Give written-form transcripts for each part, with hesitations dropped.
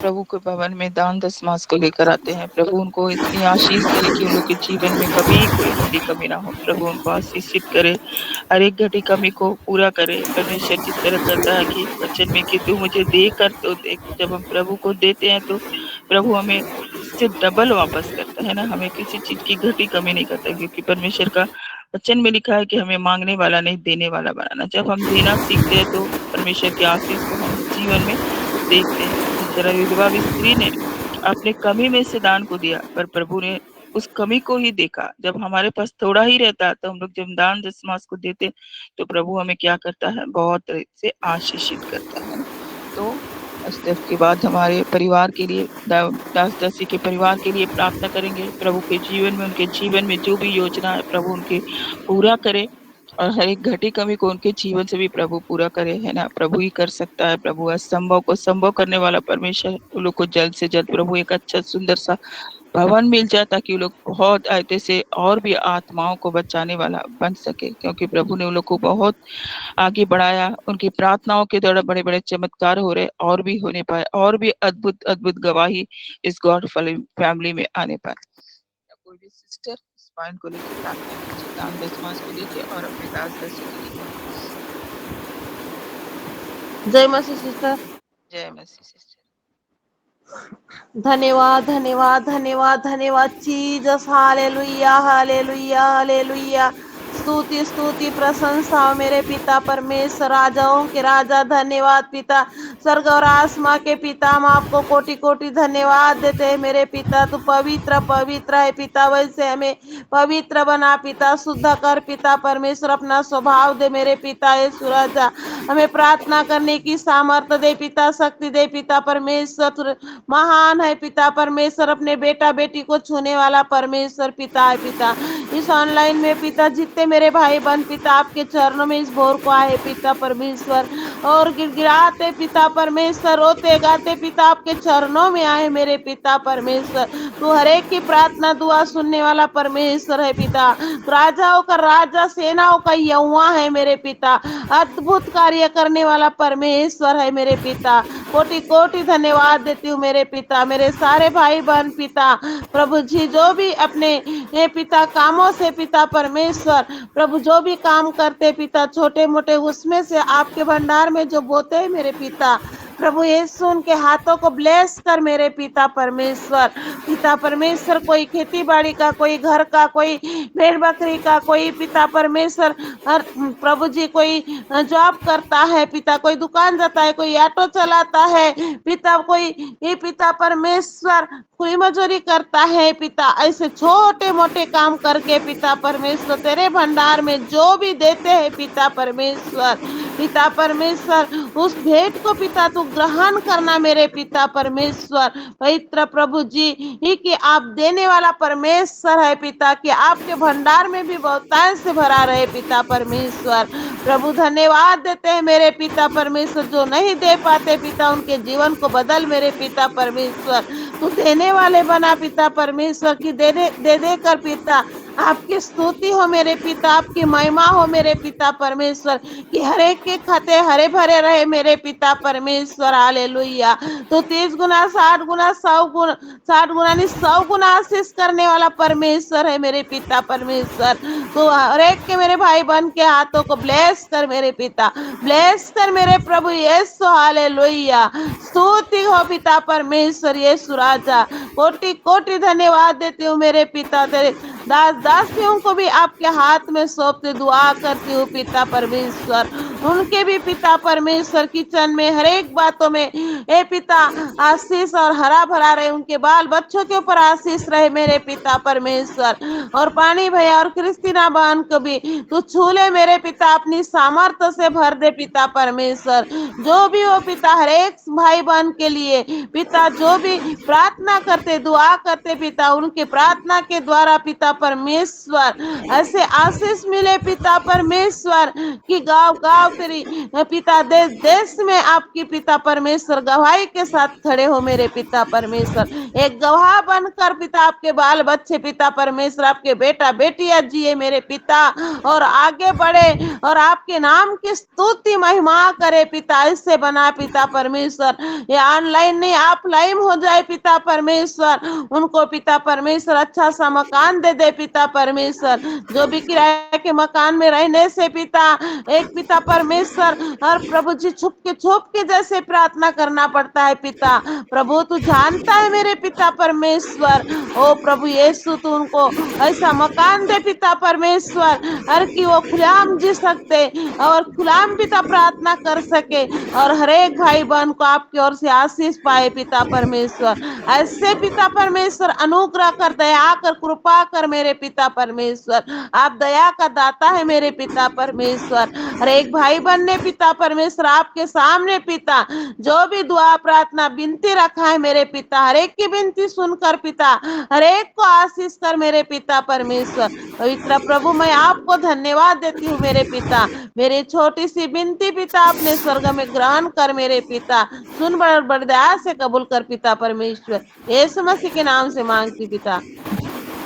प्रभु के भवन में दान दशमास को लेकर आते हैं। प्रभु उनको इतनी आशीष करे कि उन लोग के जीवन में कभी कोई घटी कमी ना हो। प्रभु उनको आशीषित करे, हर एक घटी कमी को पूरा करे। परमेश्वर जिस तरह कहता है कि वचन में कि तू मुझे दे कर तो देख, जब हम प्रभु को देते हैं तो प्रभु हमें इससे डबल वापस करता है ना, हमें किसी चीज की घटी कमी नहीं करता, क्योंकि परमेश्वर का वचन में लिखा है कि हमें मांगने वाला नहीं देने वाला बनाना। जब हम देना सीखते हैं तो परमेश्वर की आशीष को हम जीवन में देखते हैं। जिस तरह विधवा स्त्री ने अपने कमी में से दान को दिया, पर प्रभु ने उस कमी को ही देखा। जब हमारे पास थोड़ा ही रहता तो हम लोग जब दान दशमास को देते तो प्रभु हमें क्या करता है, बहुत से आशीषित करता है ना। तो स्टेप के बाद हमारे परिवार के लिए, दास दासी के परिवार के लिए प्रार्थना करेंगे। प्रभु के जीवन में, उनके जीवन में जो भी योजना है प्रभु उनके पूरा करे, और हर एक घटी कमी को उनके जीवन से भी प्रभु पूरा करे, है ना। प्रभु ही कर सकता है। प्रभु असंभव को संभव करने वाला परमेश्वर। उन लोग को जल्द से जल्द प्रभु एक अच्छा सुंदर सा भवन मिल जाए, ताकि वो लोग बहुत आयते से और भी आत्माओं को बचाने वाला बन सके, क्योंकि प्रभु ने उन लोग को बहुत आगे बढ़ाया। उनकी प्रार्थनाओं के द्वारा बड़े बड़े चमत्कार हो रहे, और भी होने पाए, और भी अद्भुत अद्भुत गवाही इस गॉड फैमिली में आने पाए। कोई भी सिस्टर इस पॉइंट को लेकर प्रार्थना कीजिए, दान दशमास को लेके और अपने दास दासी के लिए। जय मसीह सिस्टर। जय मसीह सिस्टर। धन्यवाद धन्यवाद धन्यवाद धन्यवाद जीसस। Hallelujah hallelujah hallelujah. स्तुति स्तुति प्रशंसा मेरे पिता परमेश्वर, राजाओं के राजा। धन्यवाद पिता, स्वर्ग और आसमां के पिता। हम आपको कोटि कोटि धन्यवाद देते हैं मेरे पिता। तू पवित्र पवित्र है पिता, वैसे हमें पवित्र बना पिता, शुद्ध कर पिता परमेश्वर। अपना स्वभाव दे मेरे पिता यीशु राजा। हमें प्रार्थना करने की सामर्थ्य दे पिता, शक्ति दे पिता परमेश्वर। महान है पिता परमेश्वर, अपने बेटा बेटी को छूने वाला परमेश्वर पिता है पिता। इस ऑनलाइन में पिता जितने मेरे भाई बहन पिता आपके चरणों में इस भोर को आए पिता परमेश्वर, और गिड़गिड़ाते पिता परमेश्वर, रोते गाते पिता आपके चरणों में आए मेरे पिता परमेश्वर। तू हरेक की प्रार्थना दुआ सुनने वाला परमेश्वर है पिता। राजाओं का राजा, सेनाओं का यहोवा है मेरे पिता। अद्भुत कार्य करने वाला परमेश्वर है मेरे पिता। कोटि कोटि धन्यवाद देती हूँ मेरे पिता। मेरे सारे भाई बहन पिता प्रभु जी जो भी अपने ये पिता कामों से पिता परमेश्वर प्रभु जो भी काम करते पिता, छोटे मोटे, उसमें से आपके भंडार में जो बोते हैं मेरे पिता प्रभु यीशु, उनके हाथों को ब्लेस कर मेरे पिता परमेश्वर। पिता परमेश्वर कोई खेती बाड़ी का, कोई घर का, कोई भेड़ बकरी का, कोई पिता परमेश्वर प्रभु जी कोई जॉब करता है पिता, कोई दुकान जाता है, कोई ऑटो चलाता है पिता, कोई ये पिता परमेश्वर कोई मजदूरी करता है पिता। ऐसे छोटे मोटे काम करके पिता परमेश्वर तेरे भंडार में जो भी देते हैं पिता परमेश्वर, पिता परमेश्वर उस भेंट को पिता तू ग्रहण करना मेरे पिता परमेश्वर। पवित्र प्रभु जी ही कि आप देने वाला परमेश्वर है पिता, कि आपके भंडार में भी बहुतायत से भरा रहे पिता परमेश्वर। प्रभु धन्यवाद देते हैं मेरे पिता परमेश्वर, जो नहीं दे पाते पिता उनके जीवन को बदल मेरे पिता परमेश्वर। तू देने वाले बना पिता परमेश्वर, की दे दे कर पिता आपकी स्तुति हो मेरे पिता, आपकी महिमा हो मेरे पिता परमेश्वर, कि हर एक के खाते हरे भरे रहे मेरे पिता परमेश्वर। हालेलुया। तो 30 गुना 60 गुना 100 गुना 60 गुना नहीं 100 गुना आशीष करने वाला परमेश्वर है मेरे पिता परमेश्वर। तो हर एक के मेरे भाई बहन के हाथों को ब्लेस कर मेरे पिता, ब्लेस कर मेरे प्रभु यीशु। हालेलुया। स्तुति हो पिता परमेश्वर यीशु राजा। कोटि कोटि धन्यवाद देती हूँ मेरे पिता, तेरे दास दासियों को भी आपके हाथ में सौंपते दुआ करती हूँ पिता परमेश्वर। उनके भी पिता परमेश्वर किचन में हर एक बातों में ए पिता आशीष और हरा भरा रहे, उनके बाल बच्चों के ऊपर आशीष रहे मेरे पिता परमेश्वर। और पानी भैया और क्रिस्टीना बहन को भी तू छू ले मेरे पिता, अपनी सामर्थ्य से भर दे पिता परमेश्वर। जो भी हो पिता हर एक भाई बहन के लिए पिता जो भी प्रार्थना करते दुआ करते पिता, उनके प्रार्थना के द्वारा पिता परमेश्वर ऐसे आशीष मिले पिता परमेश्वर, कि गांव गांव और तेरी पिता देश देश में आपकी पिता परमेश्वर गवाही के साथ खड़े हो मेरे पिता परमेश्वर, एक गवाह बनकर पिता आपके बाल बच्चे पिता परमेश्वर आपके बेटा बेटियां जिए मेरे पिता और आगे बढ़े और आपके नाम की स्तुति महिमा करे पिता। इससे बना पिता परमेश्वर ये ऑनलाइन नहीं ऑफलाइन हो जाए पिता परमेश्वर, उनको पिता परमेश्वर अच्छा सा मकान दे दे पिता परमेश्वर, जो भी किराए के मकान में रहने से पिता एक पिता परमेश्वर और प्रभु जी छुप के जैसे प्रार्थना करना पड़ता है पिता। प्रभु तू जानता है मेरे पिता परमेश्वर, ओ प्रभु यीशु तू उनको ऐसा मकान दे पिता परमेश्वर हर की वो खुलाम जी सकते और खुलाम पिता प्रार्थना कर सके और हर एक भाई बहन को आपकी ओर से आशीष पाए पिता परमेश्वर। ऐसे पिता परमेश्वर अनुग्रह कर दया कर कृपा कर मेरे पिता परमेश्वर, आप दया का दाता है मेरे पिता परमेश्वर। हर एक भाई बहन ने पिता परमेश्वर आपके सामने पिता जो भी दुआ प्रार्थना विनती रखा है मेरे पिता, हर एक की विनती सुनकर पिता हर एक को आशीष कर मेरे पिता परमेश्वर। पवित्र प्रभु मैं आपको धन्यवाद देती हूँ मेरे पिता, मेरी छोटी सी विनती पिता अपने स्वर्ग में ग्रहण कर मेरे पिता, सुन बड़ दया से कबूल कर पिता परमेश्वर, यीशु मसीह के नाम से मांगती पिता,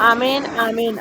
आमीन आमीन।